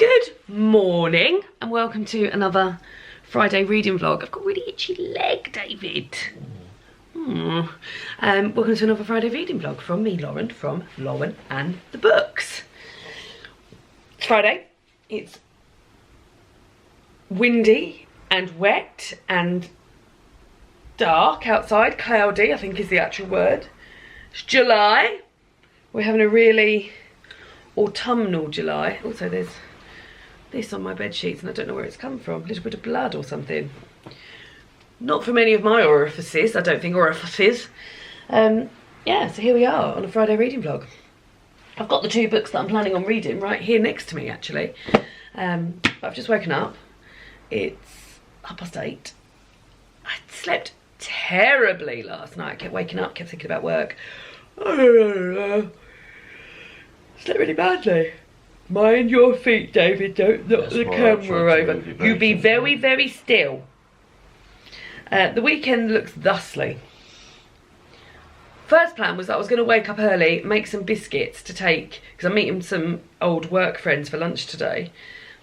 Good morning and welcome to another Friday reading vlog. I've got a really itchy leg, David. Welcome to another Friday reading vlog from me, Lauren, from Lauren and the Books. It's Friday. It's windy and wet and dark outside. Cloudy, I think is the actual word. It's July. We're having a really autumnal July. Also, there's this on my bed sheets and I don't know where it's come from. A little bit of blood or something. Not from any of my orifices, I don't think, orifices. Yeah, so here we are on a Friday reading vlog. I've got the two books that I'm planning on reading right here next to me, actually. But I've just woken up. It's 8:30. I slept terribly last night. I kept waking up, kept thinking about work. Slept really badly. Mind your feet, David. Don't knock the camera over. You be very, very still. The weekend looks thusly. First plan was that I was going to wake up early, make some biscuits to take, because I'm meeting some old work friends for lunch today.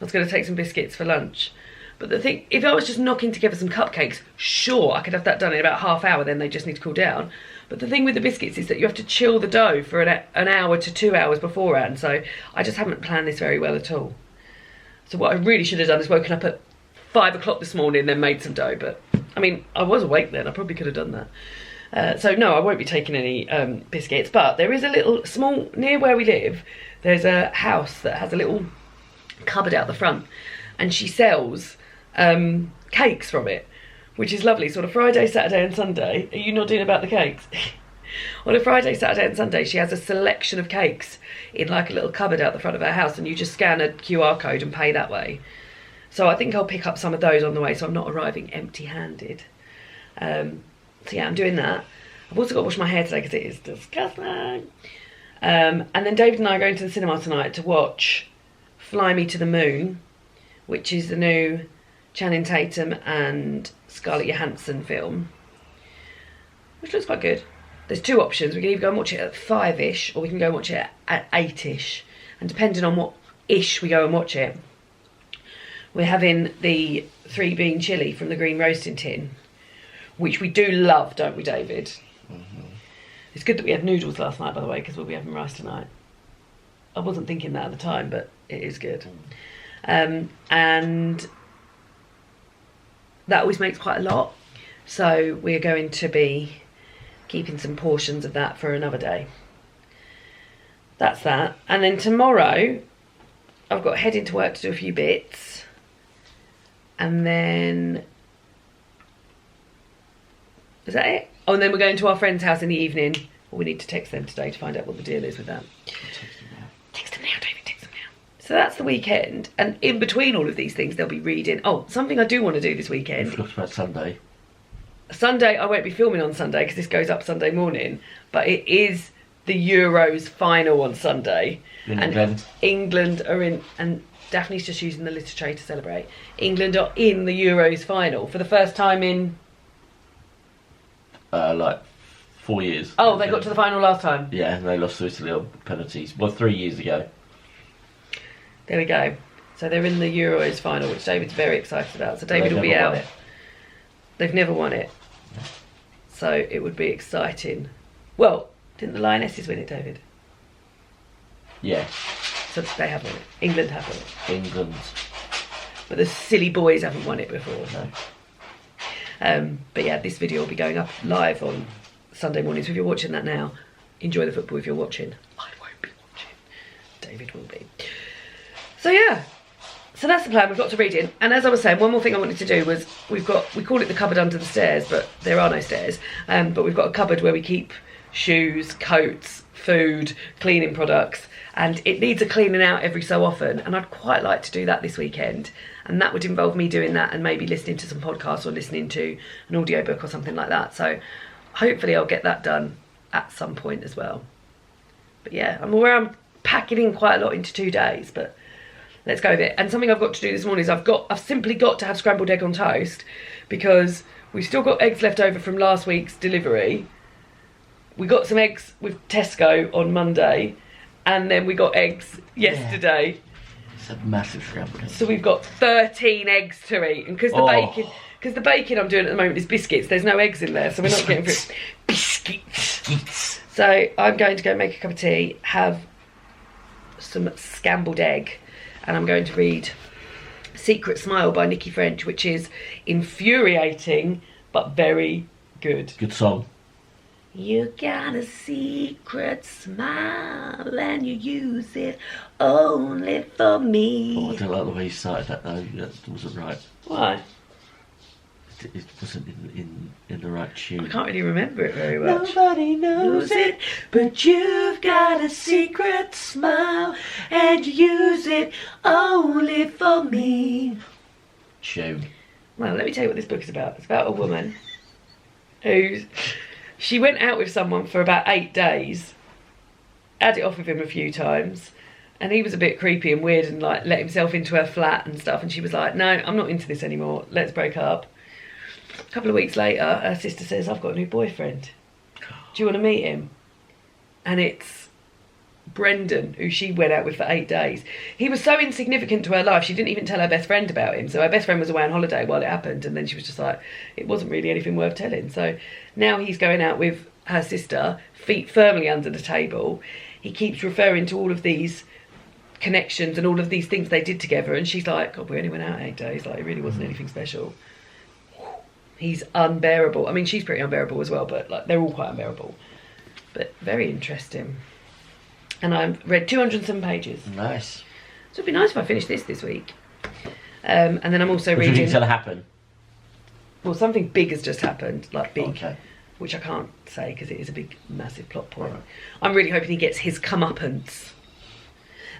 I was going to take some biscuits for lunch. But the thing, if I was just knocking together some cupcakes, sure, I could have that done in about half hour, then they just need to cool down. But the thing with the biscuits is that you have to chill the dough for an hour to 2 hours beforehand, so I just haven't planned this very well at all. So what I really should have done is woken up at 5 o'clock this morning and then made some dough, but I mean, I was awake then, I probably could have done that. So no, I won't be taking any biscuits, but there is a little small, near where we live, there's a house that has a little cupboard out the front, and she sells cakes from it, which is lovely. So on a Friday, Saturday and Sunday, are you nodding about the cakes? On a Friday, Saturday and Sunday, she has a selection of cakes in like a little cupboard out the front of her house, and you just scan a QR code and pay that way. So I think I'll pick up some of those on the way, so I'm not arriving empty-handed. So yeah, I'm doing that. I've also got to wash my hair today because it is disgusting. And then David and I are going to the cinema tonight to watch Fly Me to the Moon, which is the new Channing Tatum and Scarlett Johansson film, which looks quite good. There's two options. We can either go and watch it at 5-ish or we can go and watch it at 8-ish. And depending on what ish we go and watch it, we're having the 3-bean chilli from the green roasting tin, which we do love, don't we, David? Mm-hmm. It's good that we had noodles last night, by the way, because we'll be having rice tonight. I wasn't thinking that at the time, but it is good. And that always makes quite a lot, so we're going to be keeping some portions of that for another day. That's that. And then tomorrow I've got heading to work to do a few bits, and then is that it? Oh, and then we're going to our friend's house in the evening. Well, we need to text them today to find out what the deal is with that. Text them now, David. So that's the weekend, and in between all of these things they'll be reading. Oh, something I do want to do this weekend. Talked about Sunday. Sunday, I won't be filming on Sunday because this goes up Sunday morning, but it is the Euros final on Sunday. In and England. England are in, and Daphne's just using the litter tray to celebrate. England are in the Euros final for the first time in... like 4 years. Oh, they got to the final last time? Yeah, and they lost to Italy on penalties. Well, 3 years ago. There we go. So they're in the Euros final, which David's very excited about. So David will be out. They've never won it. So it would be exciting. Well, didn't the Lionesses win it, David? Yeah. So they have won it. England have won it. England. But the silly boys haven't won it before. No. But yeah, this video will be going up live on Sunday morning. So if you're watching that now, enjoy the football if you're watching. I won't be watching. David will be. So yeah, so that's the plan. We've got to read in, and as I was saying, one more thing I wanted to do was we call it the cupboard under the stairs, but there are no stairs. But we've got a cupboard where we keep shoes, coats, food, cleaning products, and it needs a cleaning out every so often. And I'd quite like to do that this weekend, and that would involve me doing that and maybe listening to some podcasts or listening to an audiobook or something like that. So hopefully I'll get that done at some point as well. But yeah, I'm aware I'm packing in quite a lot into 2 days, but let's go with it. And something I've got to do this morning is I've simply got to have scrambled egg on toast because we've still got eggs left over from last week's delivery. We got some eggs with Tesco on Monday, and then we got eggs yesterday. It's a massive scrambled egg. So we've got 13 eggs to eat, and because the bacon I'm doing at the moment is biscuits, there's no eggs in there, so we're not getting through biscuits. So I'm going to go make a cup of tea, have some scrambled egg, and I'm going to read Secret Smile by Nikki French, which is infuriating but very good. Good song. You got a secret smile and you use it only for me. Oh, I don't like the way you started that though. That wasn't right. Why? It wasn't in the right tune. I can't really remember it very much. Nobody knows it, but you've got a secret smile and you use it only for me. Tune. Well, let me tell you what this book is about. It's about a woman she went out with someone for about 8 days, had it off with him a few times, and he was a bit creepy and weird and like let himself into her flat and stuff, and she was like, no, I'm not into this anymore, let's break up. A couple of weeks later, her sister says, I've got a new boyfriend. Do you want to meet him? And it's Brendan, who she went out with for 8 days. He was so insignificant to her life, she didn't even tell her best friend about him. So her best friend was away on holiday while it happened, and then she was just like, it wasn't really anything worth telling. So now he's going out with her sister, feet firmly under the table. He keeps referring to all of these connections and all of these things they did together, and she's like, God, we only went out 8 days, like it really wasn't anything special. He's unbearable. I mean, she's pretty unbearable as well, but like they're all quite unbearable. But very interesting. And I've read 207 pages. Nice. So it'd be nice if I finished this week. And then I'm also What do you reading... think's going to happen? Well, something big has just happened, like big, Okay. which I can't say because it is a big, massive plot point. Right. I'm really hoping he gets his comeuppance.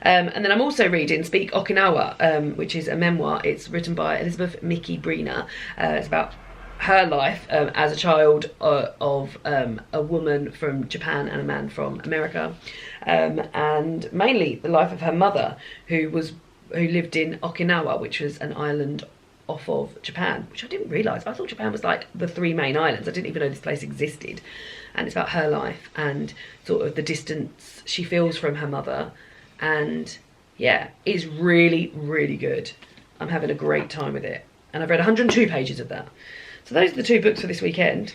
And then I'm also reading Speak Okinawa, which is a memoir. It's written by Elizabeth Mickey Breener. It's about her life as a child of a woman from Japan and a man from America, and mainly the life of her mother, who lived in Okinawa, which was an island off of Japan, which I didn't realise. I thought Japan was like the 3 main islands. I didn't even know this place existed. And it's about her life and sort of the distance she feels from her mother, and yeah, it's really, really good. I'm having a great time with it, and I've read 102 pages of that. So those are the 2 books for this weekend.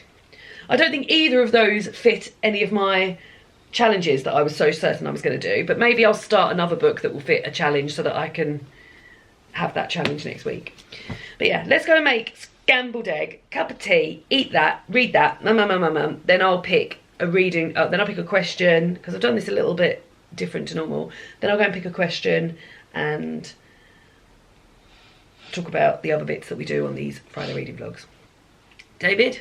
I don't think either of those fit any of my challenges that I was so certain I was going to do, but maybe I'll start another book that will fit a challenge so that I can have that challenge next week. But yeah, let's go and make scrambled egg, cup of tea, eat that, read that, then I'll pick a reading, then I'll pick a question, because I've done this a little bit different to normal. Then I'll go and pick a question and talk about the other bits that we do on these Friday reading vlogs. David?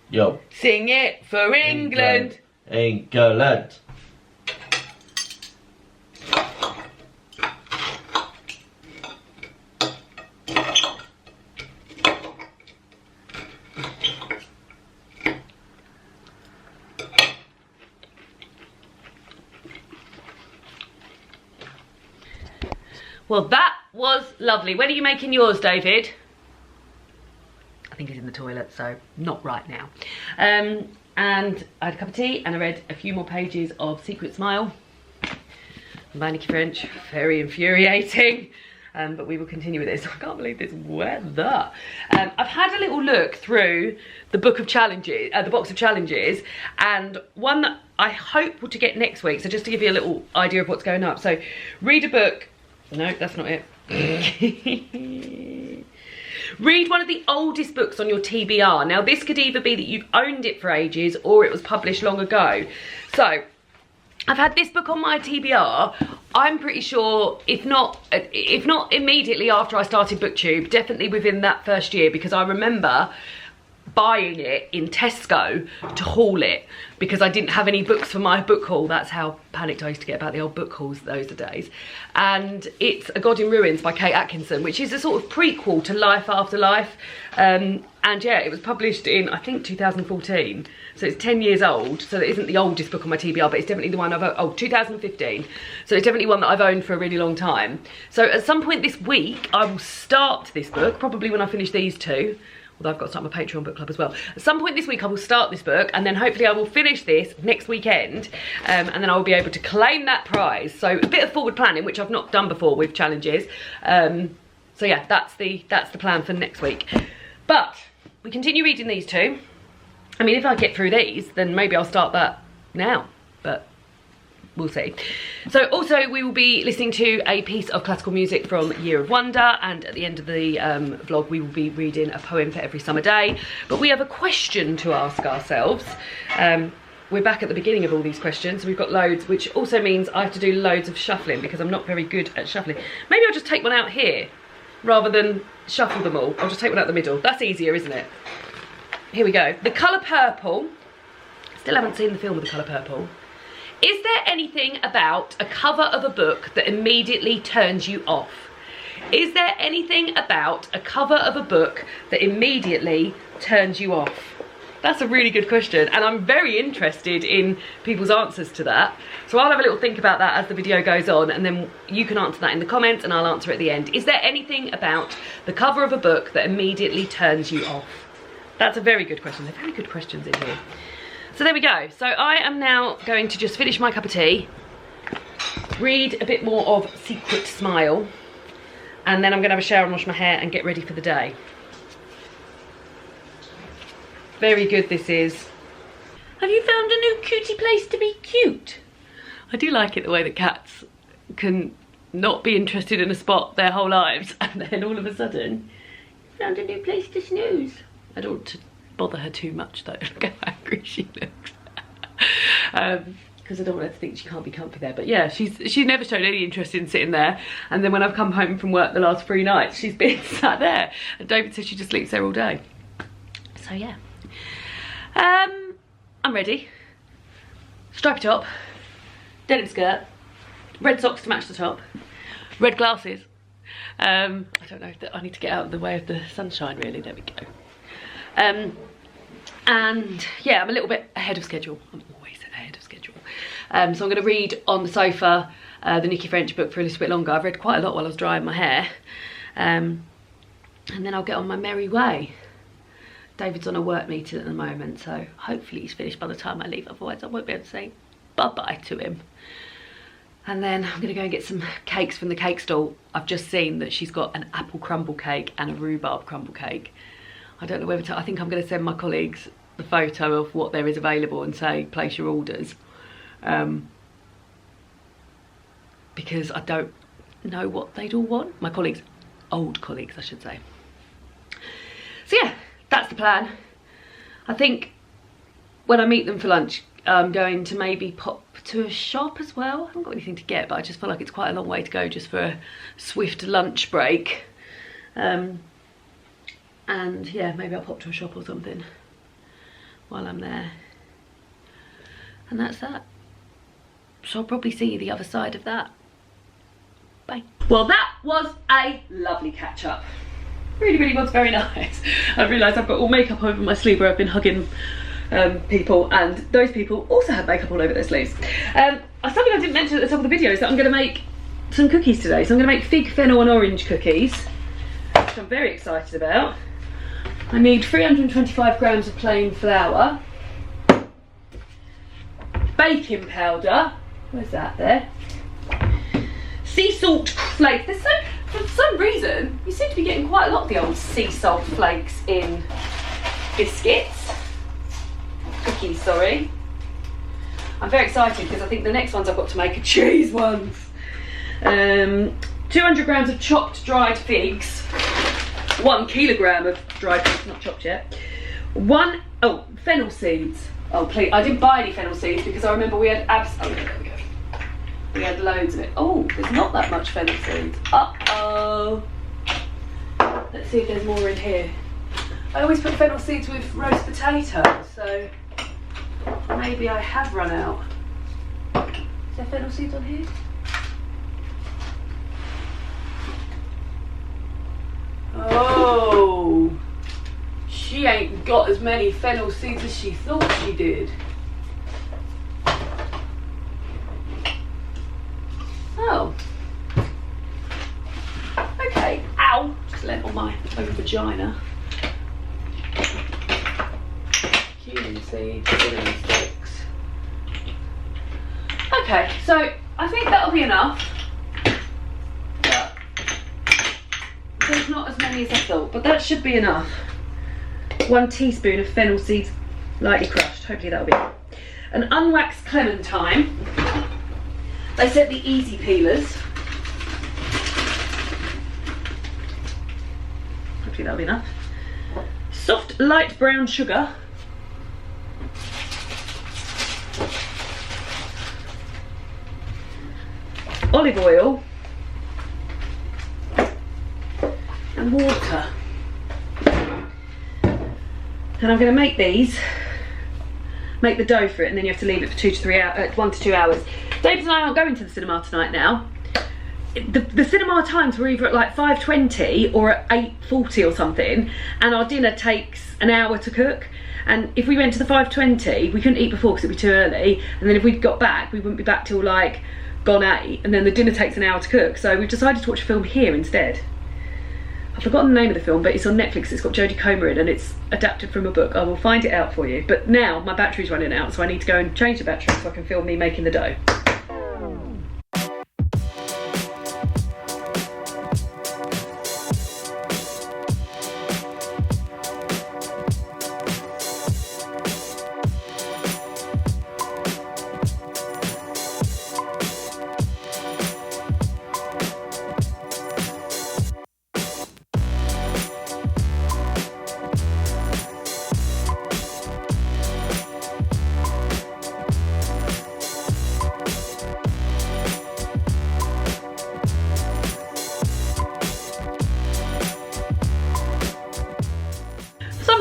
Yo. Sing it for England. England. Well, that was lovely. When are you making yours, David? I think he's in the toilet, so not right now. And I had a cup of tea and I read a few more pages of Secret Smile by Nikki French. Very infuriating, but we will continue with this. I can't believe this weather. I've had a little look through the book of challenges, the box of challenges, and one that I hope to get next week. So just to give you a little idea of what's going up. So read a book. No, that's not it. Read one of the oldest books on your TBR. Now this could either be that you've owned it for ages or it was published long ago. So I've had this book on my TBR. I'm pretty sure, if not immediately after I started BookTube, definitely within that first year, because I remember buying it in Tesco to haul it because I didn't have any books for my book haul. That's how panicked I used to get about the old book hauls those days. And it's A God in Ruins by Kate Atkinson, which is a sort of prequel to Life After Life. And yeah, it was published in, I think, 2014. So it's 10 years old. So it isn't the oldest book on my TBR, but it's definitely the one I've 2015. So it's definitely one that I've owned for a really long time. So at some point this week, I will start this book, probably when I finish these 2. although I've got to start my Patreon book club as well. At some point this week I will start this book, and then hopefully I will finish this next weekend, and then I will be able to claim that prize. So a bit of forward planning, which I've not done before with challenges. So yeah, that's the plan for next week. But we continue reading these two. I mean, if I get through these, then maybe I'll start that now, but we'll see. So also we will be listening to a piece of classical music from Year of Wonder, and at the end of the vlog we will be reading a poem for every summer day. But we have a question to ask ourselves. We're back at the beginning of all these questions, so we've got loads, which also means I have to do loads of shuffling because I'm not very good at shuffling. Maybe I'll just take one out here rather than shuffle them all. I'll just take one out the middle. That's easier, isn't it? Here we go. The colour purple. Still haven't seen the film of The Colour Purple. Is there anything about a cover of a book that immediately turns you off? Is there anything about a cover of a book that immediately turns you off? That's a really good question, and I'm very interested in people's answers to that. So I'll have a little think about that as the video goes on, and then you can answer that in the comments and I'll answer at the end. Is there anything about the cover of a book that immediately turns you off? That's a very good question. There are very good questions in here. So there we go. So I am now going to just finish my cup of tea, read a bit more of Secret Smile, and then I'm going to have a shower and wash my hair and get ready for the day. Very good this is. Have you found a new cutie place to be cute? I do like it the way that cats can not be interested in a spot their whole lives and then all of a sudden, found a new place to snooze. I don't want to bother her too much though. Look how angry she looks. Because I don't want her to think she can't be comfy there. But yeah, she's never shown any interest in sitting there. And then when I've come home from work the last 3 nights, she's been sat there. And David says she just sleeps there all day. So yeah. I'm ready. Stripy top, denim skirt, red socks to match the top, red glasses. I don't know, I need to get out of the way of the sunshine really. There we go. And yeah, I'm a little bit ahead of schedule. I'm always ahead of schedule. So I'm going to read on the sofa the Nikki French book for a little bit longer. I've read quite a lot while I was drying my hair. And then I'll get on my merry way. David's on a work meeting at the moment, so hopefully he's finished by the time I leave. Otherwise I won't be able to say bye-bye to him. And then I'm going to go and get some cakes from the cake stall. I've just seen that she's got an apple crumble cake and a rhubarb crumble cake. I don't know whether to, I think I'm going to send my colleagues the photo of what there is available and say place your orders, because I don't know what they'd all want. My colleagues, old colleagues I should say. So yeah, that's the plan. I think when I meet them for lunch I'm going to maybe pop to a shop as well. I haven't got anything to get, but I just feel like it's quite a long way to go just for a swift lunch break. And yeah, maybe I'll pop to a shop or something while I'm there. And that's that. So I'll probably see you the other side of that. Bye. Well, that was a lovely catch up. Really, really was very nice. I've realised I've got all makeup over my sleeve where I've been hugging people, and those people also have makeup all over their sleeves. Something I didn't mention at the top of the video is that I'm going to make some cookies today. So I'm going to make fig, fennel and orange cookies, which I'm very excited about. I need 325 grams of plain flour, baking powder, where's that there, sea salt flakes. For some reason, you seem to be getting quite a lot of the old sea salt flakes in cookies, sorry. I'm very excited because I think the next ones I've got to make are cheese ones. 200 grams of chopped dried figs, 1 kilogram of dried figs, not chopped yet. Fennel seeds. Oh please, I didn't buy any fennel seeds because I remember we had oh there we go. We had loads of it. Oh, there's not that much fennel seeds. Uh-oh. Let's see if there's more in here. I always put fennel seeds with roast potatoes, so maybe I have run out. Is there fennel seeds on here? Oh, she ain't got as many fennel seeds as she thought she did. Oh. Okay. Ow. Just let on my own vagina. seeds, cinnamon sticks. Okay, so I think that'll be enough. But there's not as many as I thought, but that should be enough. 1 teaspoon of fennel seeds, lightly crushed. Hopefully that'll be it. An unwaxed clementine. They said the easy peelers. Hopefully that'll be enough. Soft light brown sugar. Olive oil. And water. And I'm going to make these, make the dough for it, and then you have to leave it for 2 to 3 hours, 1 to 2 hours. David and I aren't going to the cinema tonight now. The cinema times were either at like 5:20 or at 8:40 or something, and our dinner takes an hour to cook. And if we went to the 5:20, we couldn't eat before because it'd be too early, and then if we'd got back, we wouldn't be back till like gone 8, and then the dinner takes an hour to cook. So we've decided to watch a film here instead. I've forgotten the name of the film, but it's on Netflix. It's got Jodie Comer in, and it's adapted from a book. I will find it out for you. But now my battery's running out, so I need to go and change the battery so I can film me making the dough.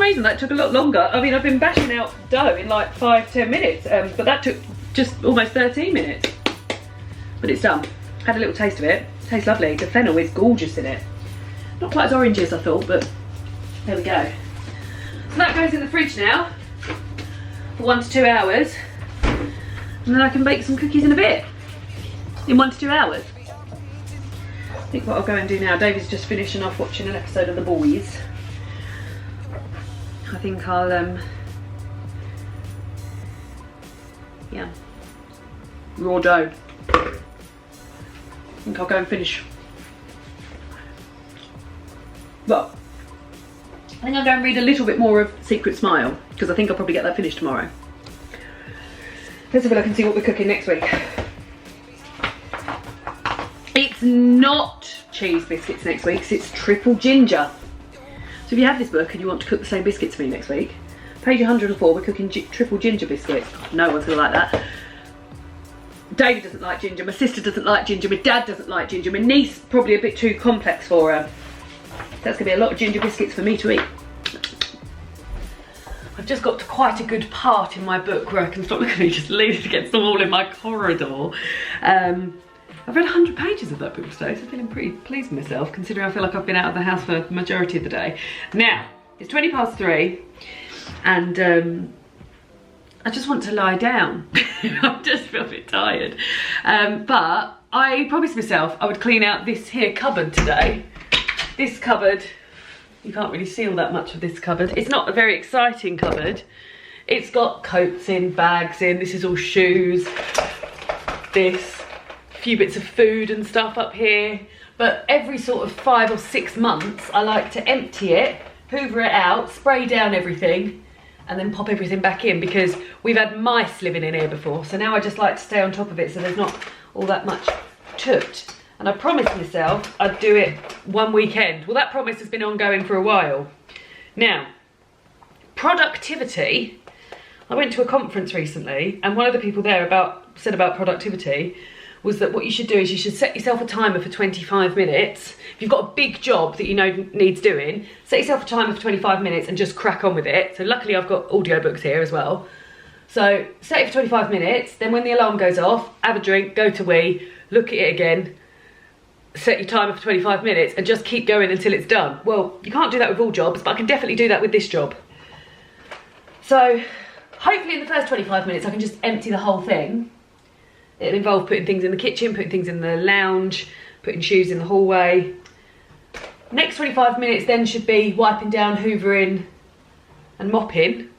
Reason that took a lot longer. I mean, I've been bashing out dough in like 5-10 minutes, but that took just almost 13 minutes. But it's done. Had a little taste of it. Tastes lovely. The fennel is gorgeous in it. Not quite as orange as I thought, but there we go. So that goes in the fridge now for 1 to 2 hours, and then I can bake some cookies in a bit. In 1 to 2 hours. I think what I'll go and do now, David's just finishing off watching an episode of The Boys. I think I'll, yeah, raw dough. I think I'll go and finish. Well, I think I'll go and read a little bit more of Secret Smile, because I think I'll probably get that finished tomorrow. Let's have a look and see what we're cooking next week. It's not cheese biscuits next week, 'cause it's triple ginger. So if you have this book and you want to cook the same biscuits for me next week, page 104, we're cooking triple ginger biscuits. No one's gonna like that. David doesn't like ginger, my sister doesn't like ginger, my dad doesn't like ginger, my niece probably a bit too complex for her. That's gonna be a lot of ginger biscuits for me to eat. I've just got to quite a good part in my book where I can stop looking at me just leaning against the wall in my corridor. I've read 100 pages of that book today, so I'm feeling pretty pleased with myself, considering I feel like I've been out of the house for the majority of the day. Now, it's 3:20, and I just want to lie down. I just feel a bit tired. But I promised myself I would clean out this here cupboard today. This cupboard, you can't really see all that much of this cupboard. It's not a very exciting cupboard. It's got coats in, bags in, this is all shoes, this. Few bits of food and stuff up here, but every sort of 5 or 6 months I like to empty it, hoover it out, spray down everything, and then pop everything back in, because we've had mice living in here before, so now I just like to stay on top of it so there's not all that much toot. And I promised myself I'd do it one weekend. Well, that promise has been ongoing for a while. Now, productivity. I went to a conference recently, and one of the people there said about productivity was that what you should do is you should set yourself a timer for 25 minutes. If you've got a big job that you know needs doing, set yourself a timer for 25 minutes and just crack on with it. So luckily I've got audiobooks here as well. So set it for 25 minutes, then when the alarm goes off, have a drink, go to wee, look at it again, set your timer for 25 minutes and just keep going until it's done. Well, you can't do that with all jobs, but I can definitely do that with this job. So hopefully in the first 25 minutes I can just empty the whole thing. It'll involve putting things in the kitchen, putting things in the lounge, putting shoes in the hallway. Next 25 minutes then should be wiping down, hoovering and mopping.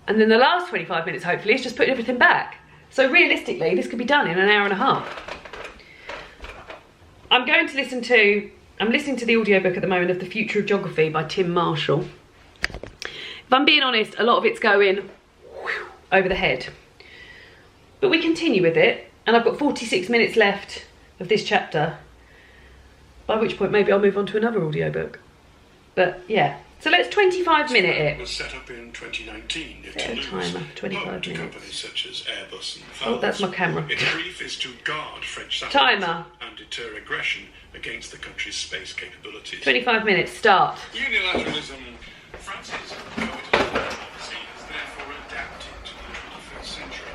And then the last 25 minutes, hopefully, is just putting everything back. So realistically, this could be done in an hour and a half. I'm listening to the audiobook at the moment of The Future of Geography by Tim Marshall. If I'm being honest, a lot of it's going over the head. But we continue with it, and I've got 46 minutes left of this chapter, by which point maybe I'll move on to another audiobook. But yeah, so let's 25-minute it. Was set up in 2019 Set a timer, 25 minutes. Companies such as Airbus and Oh, that's my camera. Its brief is to guard French satellites Timer. and deter aggression against the country's space capabilities. 25 minutes, start. Unilateralism. France's coalition policy has therefore adapted to the 21st century.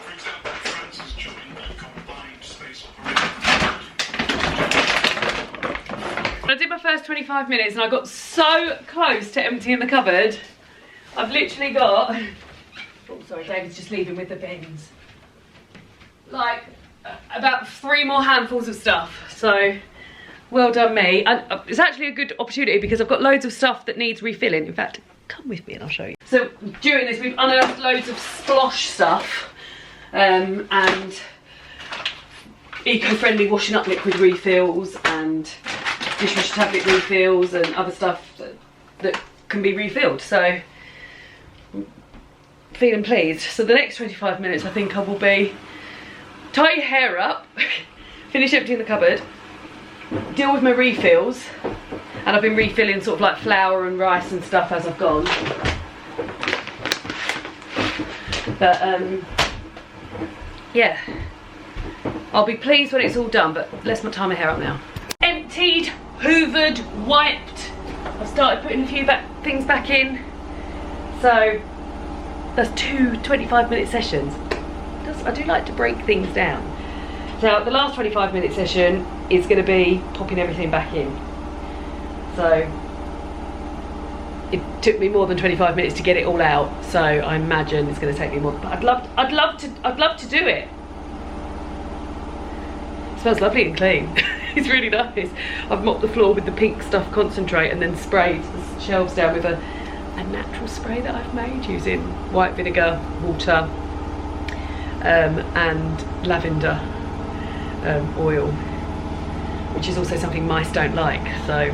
For example, France has joined the combined space operation. I did my first 25 minutes and I got so close to emptying the cupboard. I've literally got... Oh, sorry, David's just leaving with the bins. Like, about 3 more handfuls of stuff. So, well done me. And it's actually a good opportunity because I've got loads of stuff that needs refilling. In fact, come with me and I'll show you. So, during this, we've unearthed loads of splosh stuff. And eco-friendly washing up liquid refills and dishwasher tablet refills and other stuff that can be refilled. So, feeling pleased. So the next 25 minutes I think I will be tie your hair up, finish emptying the cupboard, deal with my refills, and I've been refilling sort of like flour and rice and stuff as I've gone. But yeah, I'll be pleased when it's all done, but let's not tie my hair up now. Emptied, hoovered, wiped. I've started putting a few things back in. So that's 2 25-minute sessions. I do like to break things down. Now, the last 25-minute session is going to be popping everything back in. So it took me more than 25 minutes to get it all out. So I imagine it's going to take me more. But I'd love to do it. It smells lovely and clean. It's really nice. I've mopped the floor with the pink stuff concentrate and then sprayed the shelves down with a natural spray that I've made using white vinegar, water, and lavender oil, which is also something mice don't like. So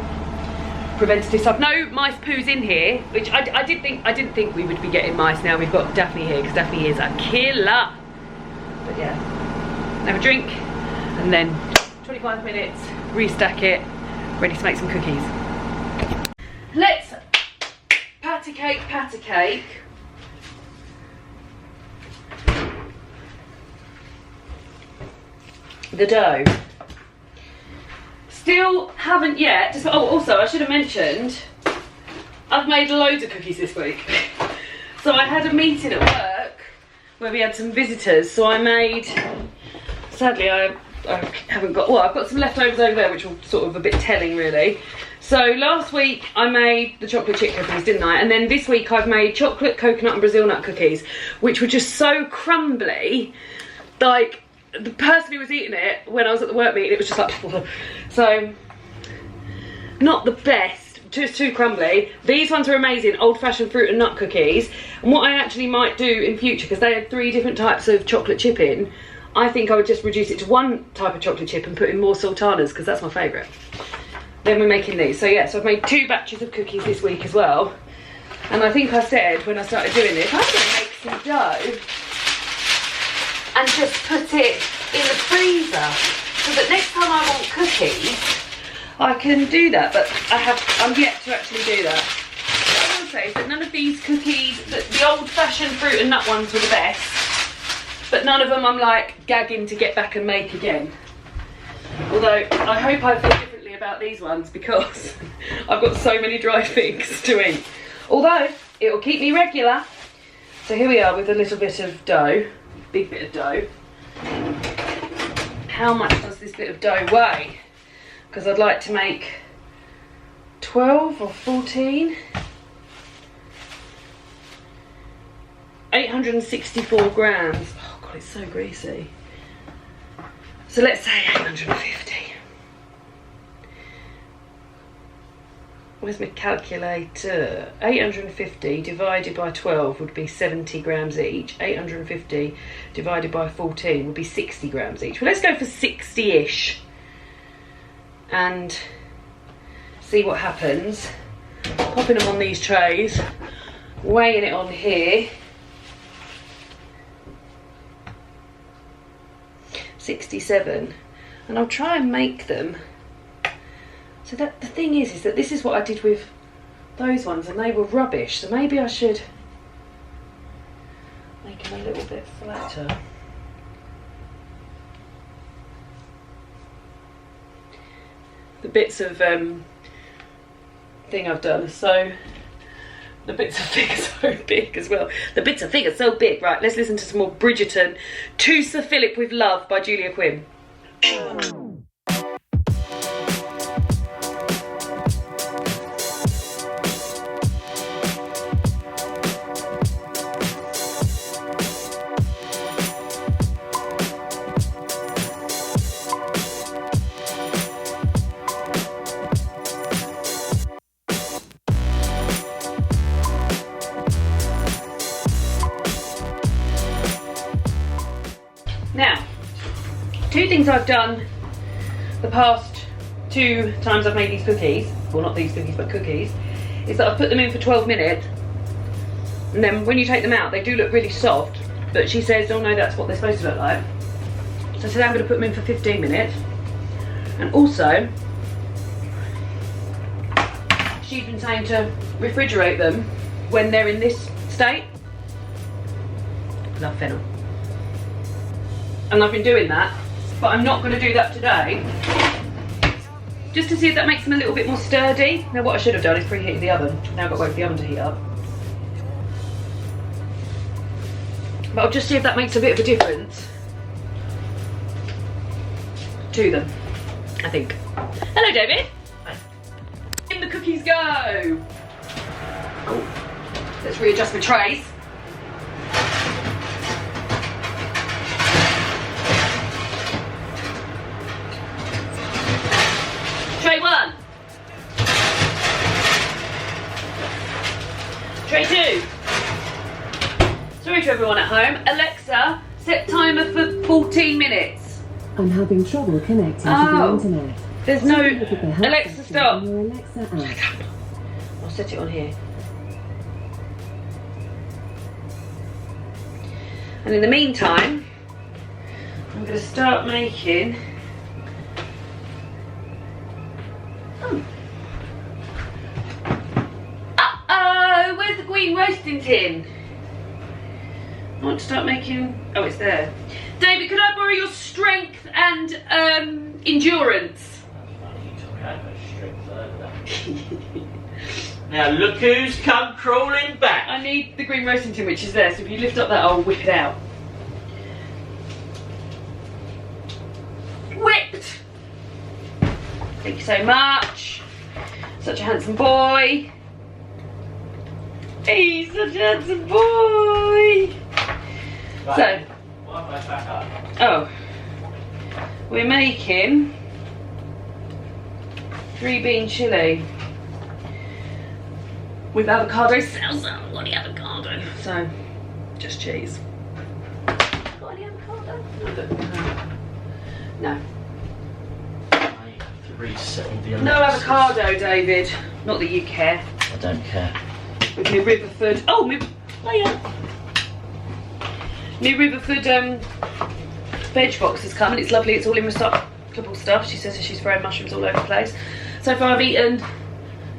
preventative stuff. No mice poos in here, which I didn't think we would be getting mice. Now we've got Daphne here because Daphne is a killer. But yeah, have a drink and then 25 minutes, restack it, ready to make some cookies. Let's patty cake. The dough. Still haven't yet. Also, I should have mentioned, I've made loads of cookies this week. So I had a meeting at work where we had some visitors. So I made. Sadly, I haven't got. Well, I've got some leftovers over there, which will sort of a bit telling, really. So last week I made the chocolate chip cookies, didn't I? And then this week I've made chocolate, coconut and Brazil nut cookies, which were just so crumbly. Like, the person who was eating it when I was at the work meeting, it was just like, so not the best, just too crumbly. These ones are amazing, old-fashioned fruit and nut cookies. And what I actually might do in future, because they had 3 different types of chocolate chip in, I think I would just reduce it to 1 type of chocolate chip and put in more sultanas, because that's my favourite. Then we're making these. So yeah, so I've made 2 batches of cookies this week as well. And I think I said when I started doing this, I'm going to make some dough and just put it in the freezer so that next time I want cookies, I can do that. But I'm yet to actually do that. What I will say is that none of these cookies, the old-fashioned fruit and nut ones were the best, but none of them I'm like gagging to get back and make again. Although I hope I feel differently about these ones because I've got so many dry figs to eat. Although it'll keep me regular. So here we are with a little bit of dough, big bit of dough. How much does this bit of dough weigh? Because I'd like to make 12 or 14. 864 grams. Oh God, it's so greasy. So let's say 850. Where's my calculator? 850 divided by 12 would be 70 grams each. 850 divided by 14 would be 60 grams each. Well, let's go for 60-ish and see what happens. Popping them on these trays, weighing it on here. 67, and I'll try and make them. So that the thing is that this is what I did with those ones, and they were rubbish. So maybe I should make them a little bit flatter. The bits of thing I've done, so the bits of fig are so big as well. The bits of fig are so big. Right, let's listen to some more Bridgerton. To Sir Philip with Love by Julia Quinn. Now, two things I've done the past 2 times I've made these cookies, well not these cookies but cookies, is that I've put them in for 12 minutes and then when you take them out they do look really soft, but she says, oh no, that's what they're supposed to look like. So today I'm going to put them in for 15 minutes, and also she's been saying to refrigerate them when they're in this state. Love fennel. And I've been doing that, but I'm not going to do that today, just to see if that makes them a little bit more sturdy. Now what I should have done is preheated the oven. Now I've got to wait for the oven to heat up. But I'll just see if that makes a bit of a difference to them, I think. Hello David! Hi. In the cookies go! Oh, let's readjust my trays. Tray 1. Tray 2. Sorry to everyone at home. Alexa, set timer for 14 minutes. I'm having trouble connecting to the internet. There's no... Alexa, stop. Alexa app. I'll set it on here. And in the meantime, I'm going to start making... Uh-oh, where's the green roasting tin? I want to start making... Oh, it's there. David, could I borrow your strength and endurance? Now look who's come crawling back. I need the green roasting tin, which is there, so if you lift up that, I'll whip it out. Whipped! Thank you so much. Such a handsome boy. He's such a handsome boy. Right. So, Why am I back up? oh, we're making 3-bean chili with avocado salsa. I've got any avocado, so just cheese. Got any avocado? No, I don't know. No. Resettle the No avocado, David. Not that you care. I don't care. With my Riverford. Oh, my. Oh yeah. My Riverford veg box has come and it's lovely. It's all in recyclable stuff. She says she's throwing mushrooms all over the place. So far I've eaten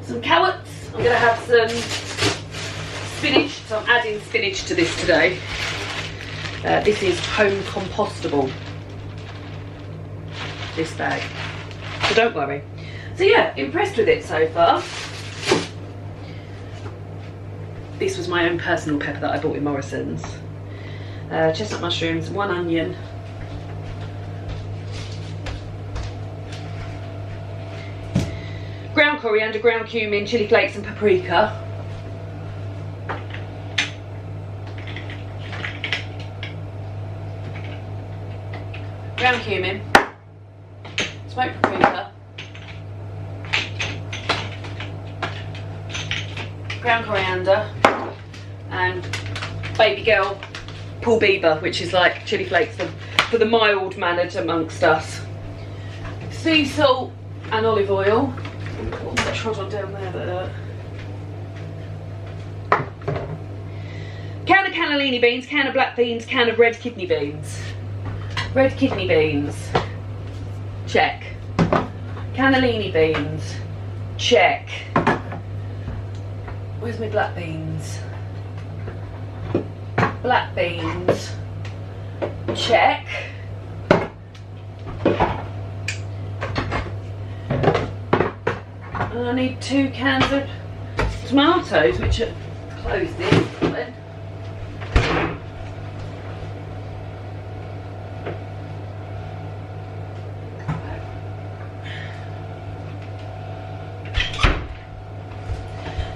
some carrots. I'm going to have some spinach. So I'm adding spinach to this today. This is home compostable. This bag. So don't worry. So yeah, impressed with it so far. This was my own personal pepper that I bought in Morrison's. Chestnut mushrooms, 1 onion. Ground coriander, ground cumin, chilli flakes and paprika. Ground cumin. Smoked paprika, ground coriander, and baby girl Paul Bieber, which is like chilli flakes for the mild-mannered amongst us. Sea salt and olive oil. What's that trot on down there? Can of cannellini beans, can of black beans, can of red kidney beans. Red kidney beans, check. Cannellini beans, check. Where's my black beans? Black beans, check. And I need 2 cans of tomatoes, which are closed in.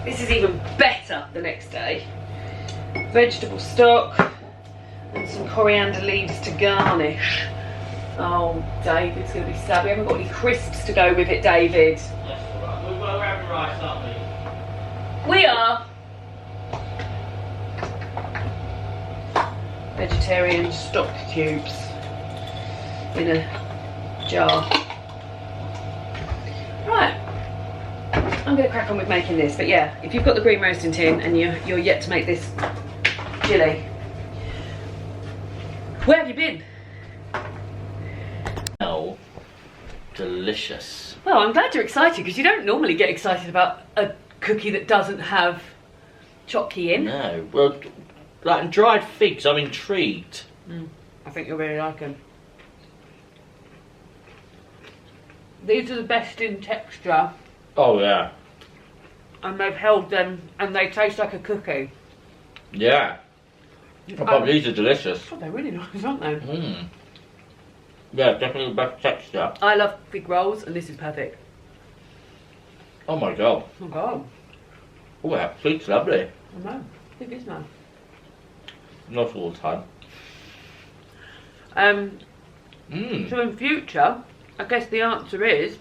This is even better the next day. Vegetable stock and some coriander leaves to garnish. Oh, David's going to be sad. We haven't got any crisps to go with it, David. That's alright. We're having rice, aren't we? We are. Vegetarian stock cubes in a jar. Right. I'm going to crack on with making this, but yeah, if you've got the green roasting tin and you're yet to make this chilli, where have you been? Oh, delicious. Well, I'm glad you're excited, because you don't normally get excited about a cookie that doesn't have chocolate in. No, well, like dried figs, I'm intrigued. I think you'll really like them. These are the best in texture, Oh yeah, and they've held them, and they taste like a cookie. yeah. But these are delicious. Oh, they're really nice, aren't they? Mmm. Yeah, definitely the best texture. I love fig rolls, and this is perfect. Oh my god. Oh god, Oh, that sweet's lovely. I know. Fig is nice. Not all the time. Mmm. So in future, I guess the answer is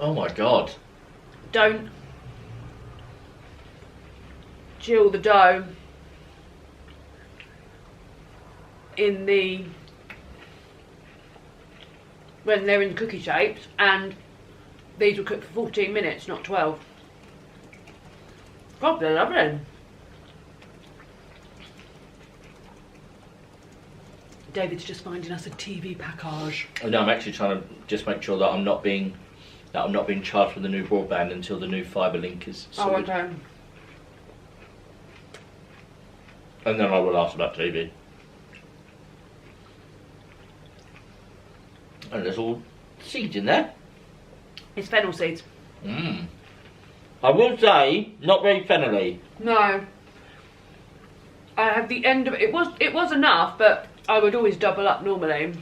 Oh my god. don't chill the dough in the when they're in cookie shapes, and these will cook for 14 minutes, not 12. God, they're lovely. David's just finding us a TV package. No, I'm actually trying to just make sure that I'm not being charged for the new broadband until the new fibre link is sorted. Oh, okay. And then I will ask about TV. And there's all seeds in there. It's fennel seeds. Mmm. I will say, not very fennelly. No. I had the end of it. It was enough, but I would always double up normally.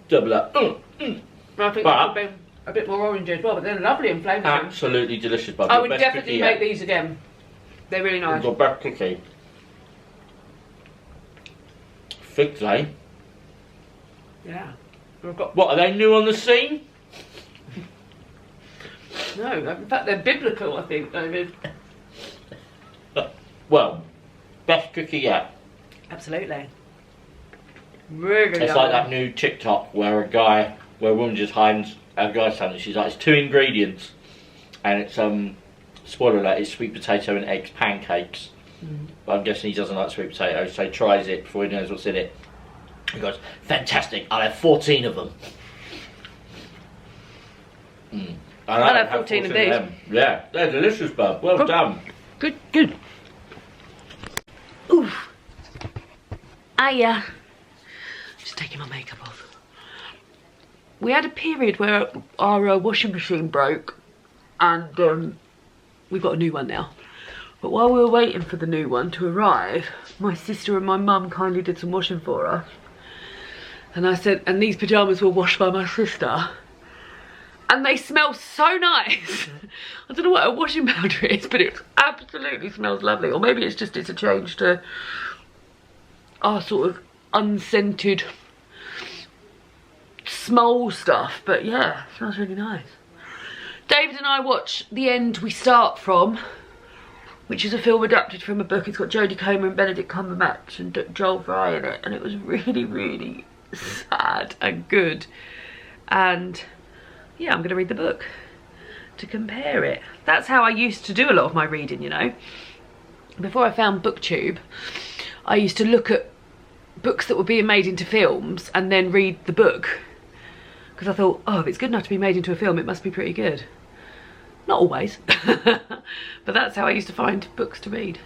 Double up. And I think that would be a bit more orangey as well, but they're lovely and flavoursome. Absolutely delicious, Bob. I would definitely make these again. They're really nice. Your best cookie. Figs, eh? Yeah. We've got What, are they new on the scene? no. In fact, they're biblical. I think, David. Well, best cookie yet. Absolutely. Really. It's like that new TikTok where a woman just hides a guy's something. She's like, it's 2 ingredients, and it's spoiler alert, it's sweet potato and eggs pancakes. But I'm guessing he doesn't like sweet potatoes, so he tries it before he knows what's in it. He goes, fantastic, I'll have 14 of them. I'll have 14 of these. them. Yeah, they're delicious, bub. Well done. Good, good. Oof. Just taking my makeup off. We had a period where our washing machine broke, and we've got a new one now. But while we were waiting for the new one to arrive, my sister and my mum kindly did some washing for us. And I said, and these pyjamas were washed by my sister. And they smell so nice. I don't know what a washing powder is, but it absolutely smells lovely. Or maybe it's a change to our sort of unscented small stuff. But yeah, it smells really nice. David and I watch the end we start from which is a film adapted from a book. It's got Jodie Comer and Benedict Cumberbatch and Joel Fry in it, and it was really, really sad and good. And yeah, I'm going to read the book to compare it. That's how I used to do a lot of my reading, you know. Before I found BookTube, I used to look at books that were being made into films and then read the book, because I thought, oh, if it's good enough to be made into a film, it must be pretty good. Not always, but that's how I used to find books to read.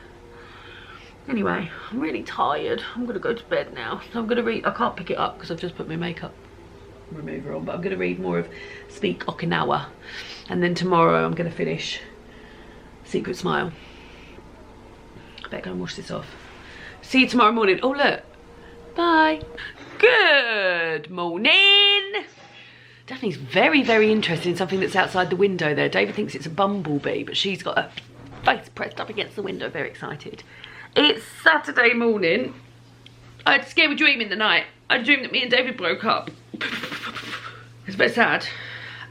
Anyway, I'm really tired. I'm gonna go to bed now. So I'm gonna read, I can't pick it up because I've just put my makeup remover on, but I'm gonna read more of Speak Okinawa. And then tomorrow I'm gonna finish Secret Smile. I better go and wash this off. See you tomorrow morning. Oh look, bye. Good morning. Daphne's very, very interested in something that's outside the window there. David thinks it's a bumblebee, but she's got her face pressed up against the window, very excited. It's Saturday morning. I had a scary dream in the night. I dreamed that me and David broke up. It's a bit sad,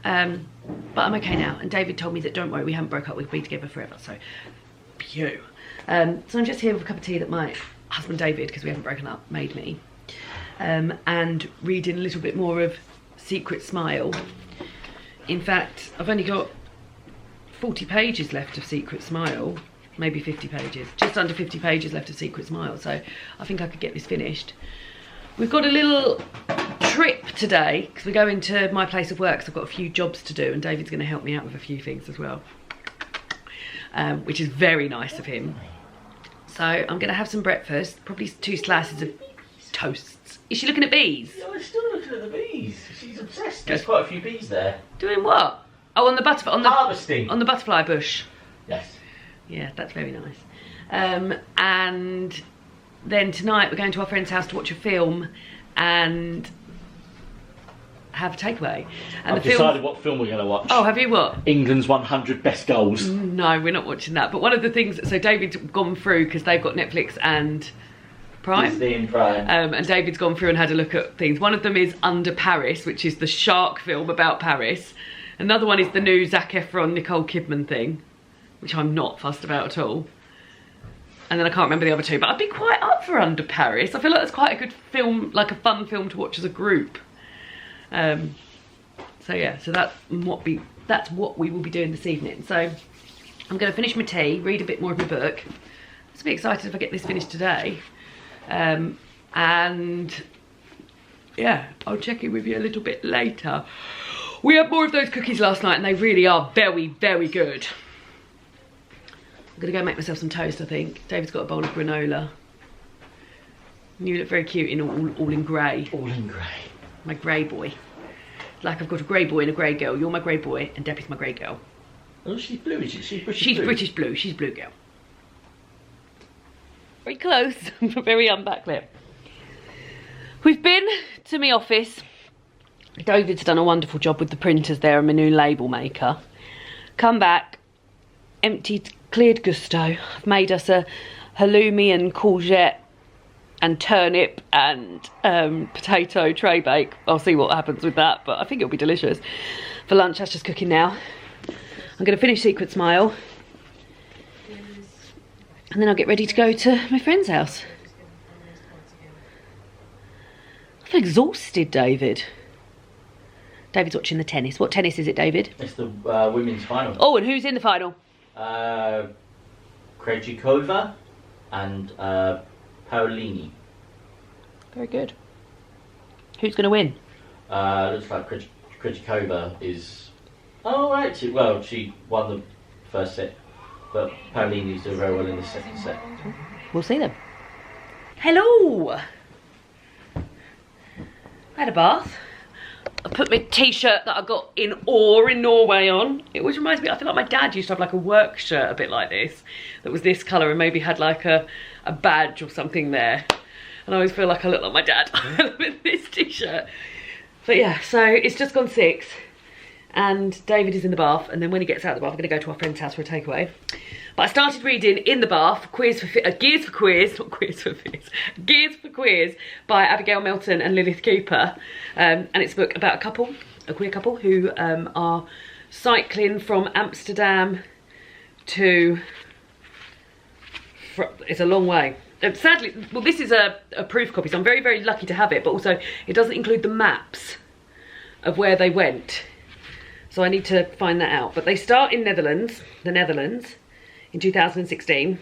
but I'm okay now. And David told me that don't worry, we haven't broke up, we'll be together forever, so pew. So I'm just here with a cup of tea that my husband David, because we haven't broken up, made me. And reading a little bit more of Secret Smile. In fact, I've only got 40 pages left of Secret Smile, maybe 50 pages, just under 50 pages left of Secret Smile, so I think I could get this finished. We've got a little trip today because we're going to my place of work, so I've got a few jobs to do, and David's going to help me out with a few things as well, which is very nice of him. So I'm going to have some breakfast, probably 2 slices of toast. Is she looking at bees? Yeah, we're still looking at the bees. She's obsessed. There's quite a few bees there. Doing what? Oh, on the butterfly. Harvesting. On the butterfly bush. Yes. Yeah, that's very nice. And then tonight we're going to our friend's house to watch a film and have a takeaway. And I've decided what film we're going to watch. Oh, have you what? England's 100 Best Goals. No, we're not watching that. But one of the things, so David's gone through, because they've got Netflix and Prime. Disney and Prime. And David's gone through and had a look at things. One of them is Under Paris, which is the shark film about Paris. Another one is the new Zac Efron, Nicole Kidman thing, which I'm not fussed about at all. And then I can't remember the other two, but I'd be quite up for Under Paris. I feel like that's quite a good film, like a fun film to watch as a group. So yeah, so that's what we will be doing this evening. So I'm going to finish my tea, read a bit more of my book. I'm just a bit excited if I get this finished today. And yeah, I'll check in with you a little bit later. We had more of those cookies last night and they really are very, very good. I'm gonna go make myself some toast, I think. David's got a bowl of granola. You look very cute in all in grey. All in grey. My grey boy. Like I've got a grey boy and a grey girl. You're my grey boy and Debbie's my grey girl. Oh, she's blue, is she? She's British She's blue. British blue, she's blue girl. Very close, very backlit. We've been to my office. David's done a wonderful job with the printers there and my new label maker. Come back, emptied, cleared Gousto. I've made us a halloumi and courgette and turnip and potato tray bake. I'll see what happens with that, but I think it'll be delicious. For lunch, that's just cooking now. I'm going to finish Secret Smile. And then I'll get ready to go to my friend's house. I'm exhausted, David. David's watching the tennis. What tennis is it, David? It's the women's final. Oh, and who's in the final? Krejcikova and Paolini. Very good. Who's going to win? Looks like Krejcikova is... Oh, right. She won the first set. But Paolini's doing very well in the second set. We'll see them. Hello! I had a bath. I put my t-shirt that I got in Aar in Norway on. It always reminds me, I feel like my dad used to have like a work shirt a bit like this. That was this colour and maybe had like a badge or something there. And I always feel like I look like my dad with this t-shirt. But yeah, so it's just gone 6. And David is in the bath, and then when he gets out of the bath, I'm going to go to our friend's house for a takeaway. But I started reading in the bath, Gears for Queers by Abigail Milton and Lilith Cooper. And it's a book about a queer couple who are cycling from Amsterdam to it's a long way. Sadly, well, this is a proof copy, so I'm very, very lucky to have it, but also it doesn't include the maps of where they went. So I need to find that out. But they start in the Netherlands, in 2016,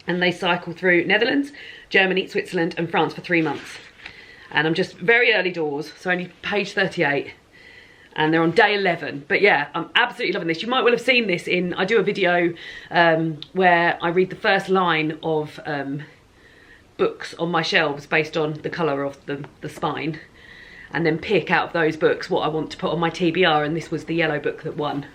and they cycle through Netherlands, Germany, Switzerland, and France for 3 months. And I'm just very early doors, so only page 38. And they're on day 11. But yeah, I'm absolutely loving this. You might well have seen this in, I do a video where I read the first line of books on my shelves based on the colour of the spine, and then pick out of those books what I want to put on my TBR, and this was the yellow book that won.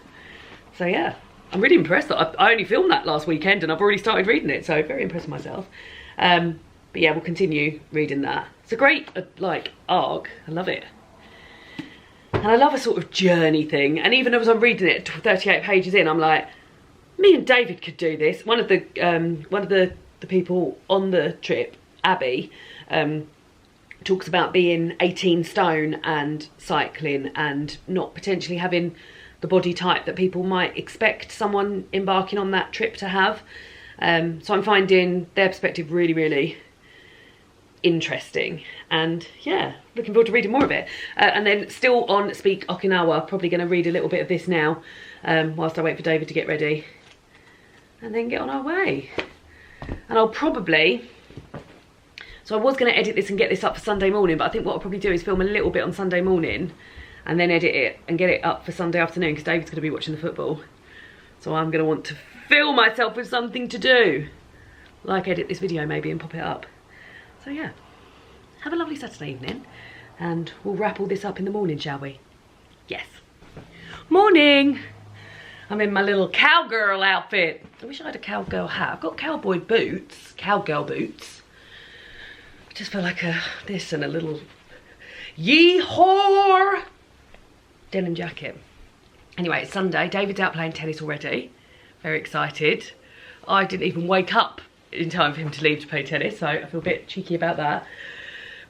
So yeah, I'm really impressed that I only filmed that last weekend and I've already started reading it, so very impressed with myself. But yeah, we'll continue reading that. It's a great like arc, I love it. And I love a sort of journey thing, and even as I'm reading it 38 pages in, I'm like, me and David could do this. One of the people on the trip, Abby, talks about being 18 stone and cycling and not potentially having the body type that people might expect someone embarking on that trip to have. So I'm finding their perspective really, really interesting, and yeah, looking forward to reading more of it. And then still on Speak Okinawa, probably going to read a little bit of this now whilst I wait for David to get ready, and then get on our way. And I'll probably, so I was going to edit this and get this up for Sunday morning, but I think what I'll probably do is film a little bit on Sunday morning and then edit it and get it up for Sunday afternoon, because David's going to be watching the football, so I'm going to want to fill myself with something to do, like edit this video maybe and pop it up. So yeah, have a lovely Saturday evening, and we'll wrap all this up in the morning, shall we? Yes. Morning! I'm in my little cowgirl outfit. I wish I had a cowgirl hat. I've got cowboy boots, cowgirl boots. I just feel like this and a little yee-haw denim jacket. Anyway, it's Sunday. David's out playing tennis already. Very excited. I didn't even wake up in time for him to leave to play tennis, so I feel a bit cheeky about that.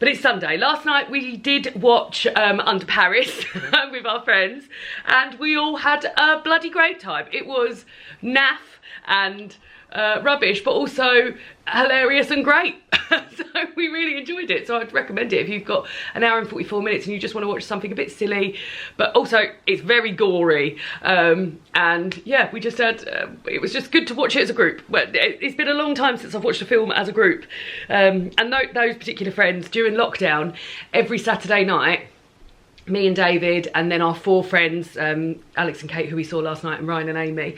But it's Sunday. Last night we did watch Under Paris with our friends, and we all had a bloody great time. It was naff and rubbish, but also hilarious and great. So we really enjoyed it, so I'd recommend it if you've got an hour and 44 minutes and you just want to watch something a bit silly, but also it's very gory. And yeah, we just had, it was just good to watch it as a group. But it's been a long time since I've watched a film as a group. And those particular friends, during lockdown, every Saturday night, me and David, and then our 4 friends, Alex and Kate, who we saw last night, and Ryan and Amy,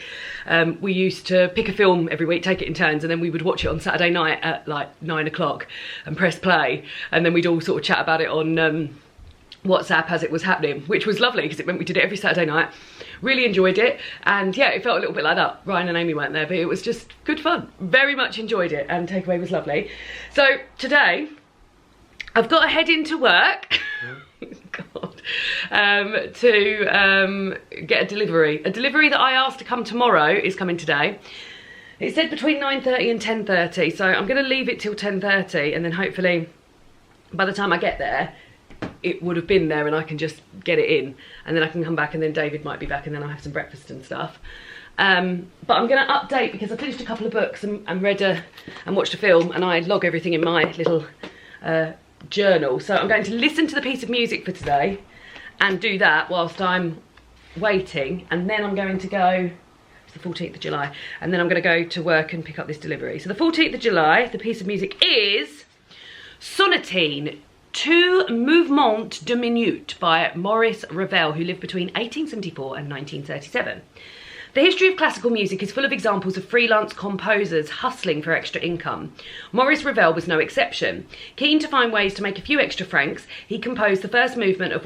we used to pick a film every week, take it in turns, and then we would watch it on Saturday night at like 9 o'clock and press play, and then we'd all sort of chat about it on WhatsApp as it was happening, which was lovely because it meant we did it every Saturday night. Really enjoyed it, and yeah, it felt a little bit like that. Ryan and Amy weren't there, but it was just good fun. Very much enjoyed it, and takeaway was lovely. So today, I've got to head into work. God, to get a delivery. A delivery that I asked to come tomorrow is coming today. It said between 9:30 and 10:30, so I'm going to leave it till 10:30, and then hopefully by the time I get there it would have been there and I can just get it in, and then I can come back, and then David might be back, and then I'll have some breakfast and stuff. But I'm going to update because I finished a couple of books and read and watched a film, and I log everything in my little journal. So I'm going to listen to the piece of music for today and do that whilst I'm waiting, and then I'm going to go, it's the 14th of July, and then I'm going to go to work and pick up this delivery. So the 14th of July, the piece of music is Sonatine, to Mouvement de Minuet by Maurice Ravel, who lived between 1874 and 1937. The history of classical music is full of examples of freelance composers hustling for extra income. Maurice Ravel was no exception. Keen to find ways to make a few extra francs, he composed the first movement of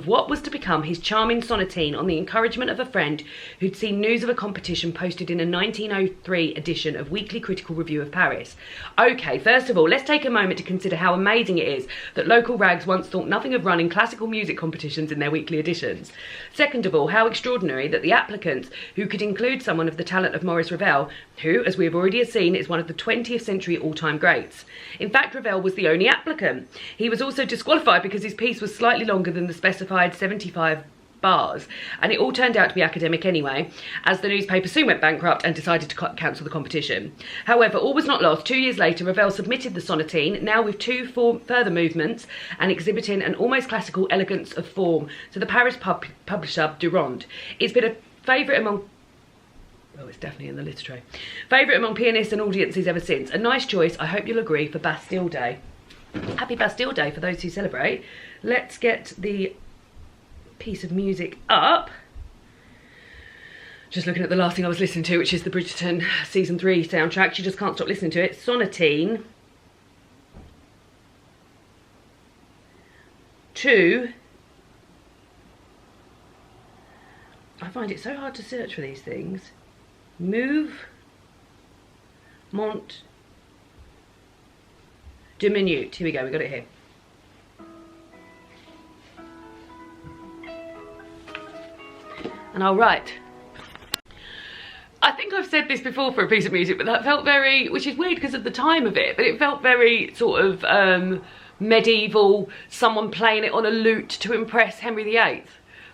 what was to become his charming sonatine on the encouragement of a friend who'd seen news of a competition posted in a 1903 edition of Weekly Critical Review of Paris. Okay, first of all, let's take a moment to consider how amazing it is that local rags once thought nothing of running classical music competitions in their weekly editions. Second of all, how extraordinary that the applicants, who could include someone of the talent of Maurice Ravel, who, as we have already seen, is one of the 20th century all-time greats. In fact, Ravel was the only applicant. He was also disqualified because his piece was slightly longer than the specified 75 bars, and it all turned out to be academic anyway, as the newspaper soon went bankrupt and decided to cancel the competition. However, all was not lost. 2 years later, Ravel submitted the Sonatine, now with 2 further movements and exhibiting an almost classical elegance of form, to the Paris publisher Durand. It's been a favourite among... Oh, it's definitely in the litter tray. Favourite among pianists and audiences ever since. A nice choice, I hope you'll agree, for Bastille Day. Happy Bastille Day for those who celebrate. Let's get the piece of music up. Just looking at the last thing I was listening to, which is the Bridgerton season 3 soundtrack. You just can't stop listening to it. Sonatine 2. I find it so hard to search for these things. Mouvement de minuet. Here we go, we got it here. And I'll write. I think I've said this before for a piece of music, but that felt very, which is weird because of the time of it, but it felt very sort of medieval, someone playing it on a lute to impress Henry VIII.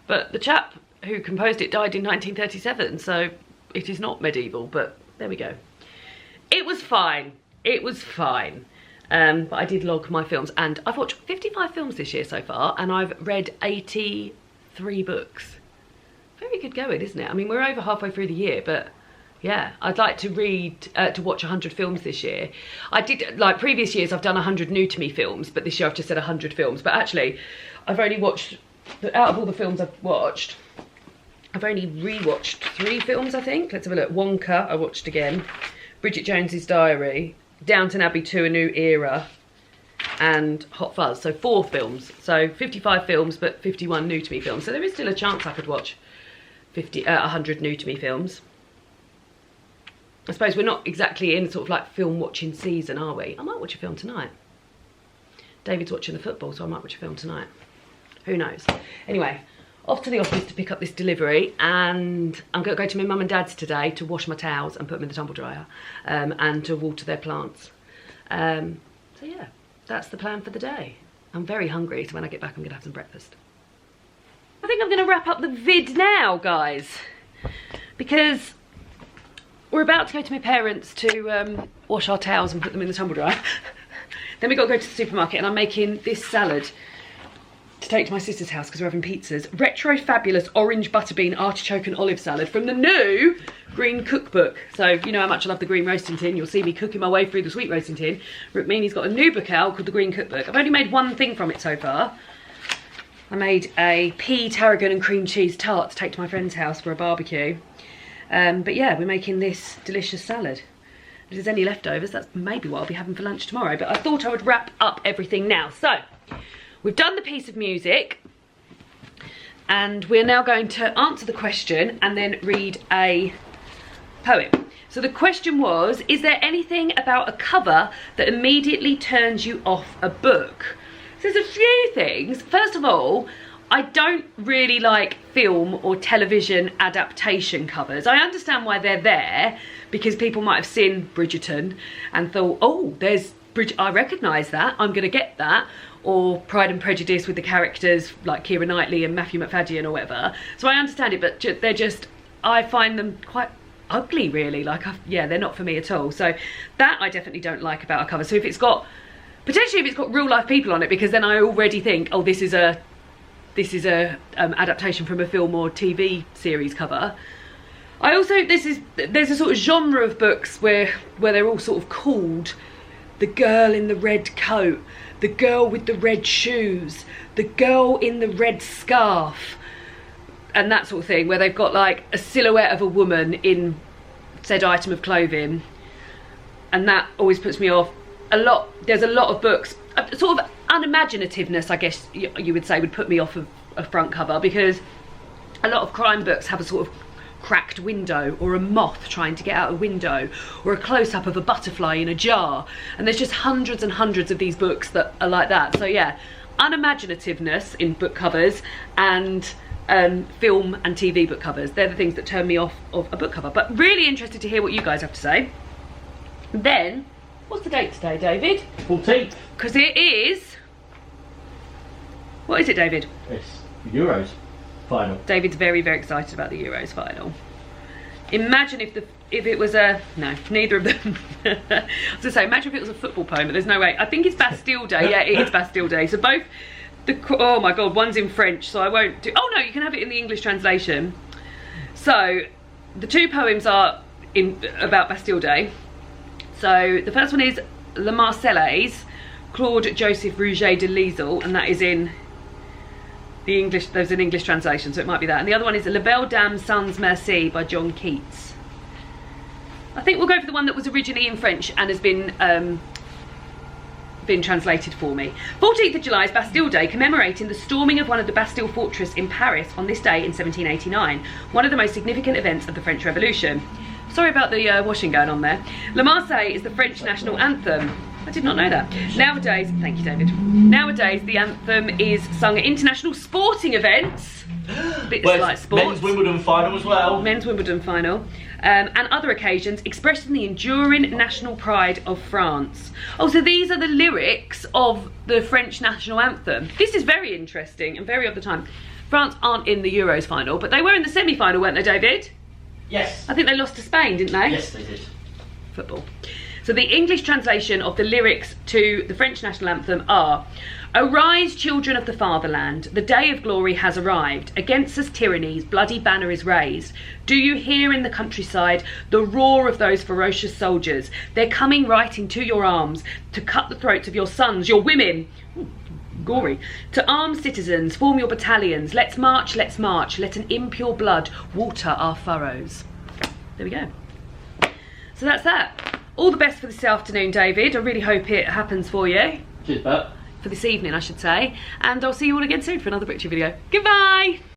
But the chap who composed it died in 1937, so it is not medieval, but there we go. It was fine. It was fine. But I did log my films, and I've watched 55 films this year so far, and I've read 83 books. Very good going, isn't it? I mean, we're over halfway through the year, but yeah, I'd like to watch 100 films this year. I did, like previous years, I've done 100 new to me films, but this year I've just said 100 films. But actually, I've only watched, out of all the films I've watched, I've only rewatched 3 films, I think. Let's have a look. Wonka, I watched again. Bridget Jones's Diary, Downton Abbey 2, A New Era, and Hot Fuzz. So 4 films. So 55 films, but 51 new to me films. So there is still a chance I could watch 100 new to me films. I suppose we're not exactly in sort of like film watching season, are we? I might watch a film tonight. David's watching the football, so I might watch a film tonight. Who knows? Anyway, off to the office to pick up this delivery, and I'm going to go to my mum and dad's today to wash my towels and put them in the tumble dryer, and to water their plants. So yeah, that's the plan for the day. I'm very hungry, so when I get back I'm going to have some breakfast. I think I'm going to wrap up the vid now, guys, because we're about to go to my parents to wash our towels and put them in the tumble dryer. Then we've got to go to the supermarket, and I'm making this salad to take to my sister's house because we're having pizzas. Retro fabulous orange butterbean artichoke and olive salad from the new Green Cookbook. So you know how much I love the green roasting tin. You'll see me cooking my way through the sweet roasting tin. Rukmini's got a new book out called the Green Cookbook. I've only made one thing from it so far. I made a pea, tarragon and cream cheese tart to take to my friend's house for a barbecue. But yeah, we're making this delicious salad. If there's any leftovers, that's maybe what I'll be having for lunch tomorrow. But I thought I would wrap up everything now. So, we've done the piece of music, and we're now going to answer the question and then read a poem. So the question was, is there anything about a cover that immediately turns you off a book? So there's a few things. First of all, I don't really like film or television adaptation covers. I understand why they're there, because people might have seen Bridgerton and thought, oh, there's I recognise that, I'm going to get that. Or Pride and Prejudice with the characters like Keira Knightley and Matthew Macfadyen or whatever. So I understand it, but they're just, I find them quite ugly, really. Like, yeah, they're not for me at all. So that I definitely don't like about a cover. So if it's got, potentially if it's got real life people on it, because then I already think, oh, this is a adaptation from a film or TV series cover. I also, there's a sort of genre of books where they're all sort of called the girl in the red coat, the girl with the red shoes, the girl in the red scarf, and that sort of thing, where they've got like a silhouette of a woman in said item of clothing, and that always puts me off. There's a lot of books, sort of unimaginativeness, I guess you would say, would put me off of a front cover, because a lot of crime books have a sort of cracked window, or a moth trying to get out a window, or a close-up of a butterfly in a jar, and there's just hundreds and hundreds of these books that are like that. So yeah, unimaginativeness in book covers and film and TV book covers, they're the things that turn me off of a book cover. But really interested to hear what you guys have to say. Then, what's the date today, David? 14th. Because it is, what is it, David? It's Euros. Final. David's very, very excited about the Euros final. Imagine if it was a... No, neither of them. I was going to say, imagine if it was a football poem, but there's no way. I think it's Bastille Day. Yeah, it is Bastille Day. So both... Oh my God, one's in French, so I won't do... Oh no, you can have it in the English translation. So, the two poems are about Bastille Day. So, the first one is La Marseillaise, Claude-Joseph Rouget de Lisle, and that is in the English, there's an English translation, so it might be that. And the other one is La Belle Dame sans Merci by John Keats. I think we'll go for the one that was originally in French and has been translated for me. 14th of July is Bastille Day, commemorating the storming of one of the Bastille fortress in Paris on this day in 1789, one of the most significant events of the French Revolution. Sorry about the washing going on there. La Marseillaise is the French national anthem. I did not know that. Nowadays, thank you David, nowadays the anthem is sung at international sporting events. Bits like sports. Men's Wimbledon final as well. Men's Wimbledon final. And other occasions, expressing the enduring national pride of France. Oh, so these are the lyrics of the French national anthem. This is very interesting and very of the time. France aren't in the Euros final, but they were in the semi-final, weren't they, David? Yes. I think they lost to Spain, didn't they? Yes, they did. Football. So the English translation of the lyrics to the French national anthem are: "Arise, children of the fatherland, the day of glory has arrived. Against us tyranny's bloody banner is raised. Do you hear in the countryside the roar of those ferocious soldiers? They're coming right into your arms to cut the throats of your sons, your women." Ooh, gory. "To armed citizens, form your battalions. Let's march, let an impure blood water our furrows." There we go. So that's that. All the best for this afternoon, David. I really hope it happens for you. Cheers, Bert. For this evening, I should say. And I'll see you all again soon for another picture video. Goodbye!